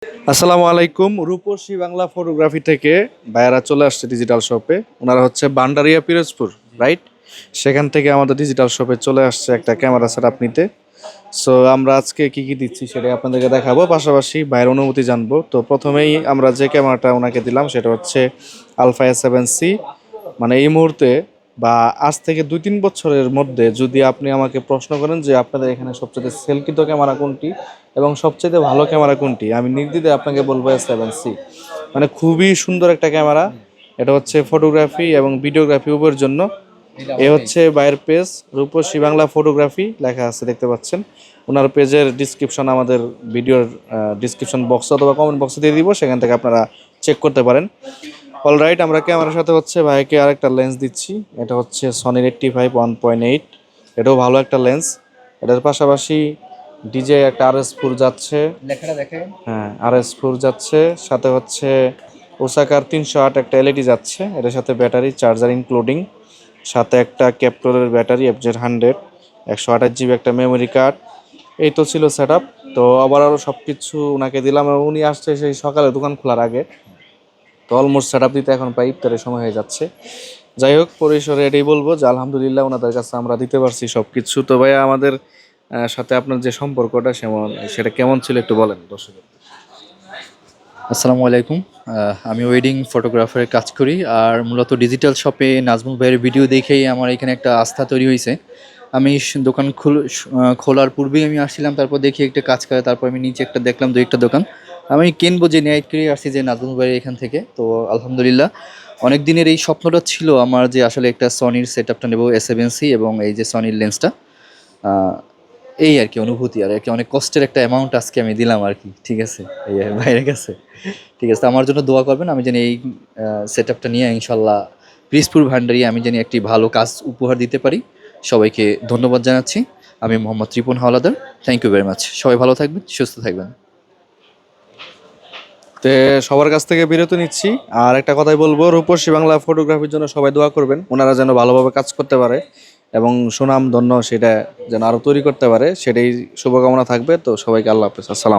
আসসালামু আলাইকুম। রূপসী বাংলা ফটোগ্রাফি থেকে ভাইয়ারা চলে আসছে ডিজিটাল শপে। ওনারা হচ্ছে ভান্ডারিয়া পিরোজপুর, রাইট? সেখান থেকে আমাদের ডিজিটাল শপে চলে আসছে একটা ক্যামেরা সেটআপ নিতে। সো আমরা আজকে কি কি দিচ্ছি সেটা আপনাদেরকে দেখাবো, পাশাপাশি ভাইয়ের অনুমতি জানবো। তো প্রথমেই আমরা যে ক্যামেরাটা ওনাকে দিলাম সেটা হচ্ছে আলফা S7C। মানে এই মুহূর্তে বা আজ থেকে 2-3 বছরের মধ্যে যদি আপনি আমাকে প্রশ্ন করেন যে আপনাদের এখানে সবচেয়ে সেলকৃত ক্যামেরা কোনটি এবং সবচেয়ে ভালো ক্যামেরা কোনটি, আমি নির্দ্বিধায় আপনাকে বলবো S7C। মানে খুবই সুন্দর একটা ক্যামেরা। এটা হচ্ছে ফটোগ্রাফি এবং ভিডিওগ্রাফি উভয়ের জন্য। এ হচ্ছে বাইরের পেজ, রূপসী বাংলা ফটোগ্রাফি লেখা আছে, দেখতে পাচ্ছেন। ওনার পেজের ডিসক্রিপশন আমাদের ভিডিওর ডিসক্রিপশন বক্স অথবা কমেন্ট বক্সে দিয়ে দিব, সেখান থেকে আপনারা চেক করতে পারেন। অলরাইট, আমরা ক্যামেরার সাথে হচ্ছে ভাইকে আরেকটা লেন্স দিচ্ছি। এটা হচ্ছে সনির 85 1.8। এটাও ভালো একটা লেন্স। এটার পাশাপাশি ডিজে একটা RS4 যাচ্ছে, লেখাটা দেখেন। হ্যাঁ RS4 যাচ্ছে। সাথে হচ্ছে ওসাকার 308 একটা LED যাচ্ছে, এটার সাথে ব্যাটারি চার্জার ইনক্লুডিং। সাথে একটা ক্যাপটরের ব্যাটারি FZ100, 128 GB একটা মেমোরি কার্ড। এই তো ছিল সেট আপ। তো আবার আরও সব কিছু ওনাকে দিলাম এবং উনি আসছে সেই সকালে দোকান খোলার আগে। তো অলমোস্ট সেট আপ দিতে এখন প্রায় ইফতারের সময় হয়ে যাচ্ছে। যাই হোক, পরিসরে এটাই বলবো যে আলহামদুলিল্লাহ ওনাদের কাছে আমরা দিতে পারছি সব কিছু। তো ভাইয়া, আমাদের সাথে আপনার যে সম্পর্কটা সেটা কেমন ছিল একটু বলেন দর্শকের। আসসালামু আলাইকুম। আমি ওয়েডিং ফটোগ্রাফারের কাজ করি, আর মূলত ডিজিটাল শপে নাজমুল ভাইয়ের ভিডিও দেখেই আমার এখানে একটা আস্থা তৈরি হয়েছে। আমি দোকান খোলার পূর্বেই আমি আসছিলাম, তারপর দেখি একটা কাজ করে, তারপর আমি নিচে একটা দেখলাম একটা দোকান আমি কিনবো যে নিয়ে করে আসছি যে নাজমুল ভাইয়ের এখান থেকে। তো আলহামদুলিল্লাহ, অনেক দিনের এই স্বপ্নটা ছিল আমার যে আসলে একটা সনির সেট আপটা নেবো S7C এবং এই যে সনির লেন্সটা। এই আর কি অনুভূতি, আর কি অনেক কষ্টের একটা অ্যামাউন্ট আজকে আমি দিলাম আর কি। ঠিক আছে, এই আর বাইরের কাছে। ঠিক আছে, আমার জন্য দোয়া করবেন, আমি জানি এই সেট আপটা নিয়ে ইনশাল্লাহ পিরোজপুর ভান্ডারি আমি জানি একটি ভালো কাজ উপহার দিতে পারি। সবাইকে ধন্যবাদ জানাচ্ছি। আমি Mohammad Ripon Howlader. Thank you very much. সবাই ভালো থাকবেন, সুস্থ থাকবেন। তে সবার কাছ থেকে বিরতি নিচ্ছি। আর একটা কথাই বলবো, রূপসী বাংলা ফটোগ্রাফির জন্য সবাই দোয়া করবেন, ওনারা যেন ভালোভাবে কাজ করতে পারে এবং সুনাম ধন্য সেটা যেন আরো তৈরি করতে পারে, সেটাই শুভকামনা থাকবে। তো সবাইকে আল্লাহ হাফেজ, আসসালাম।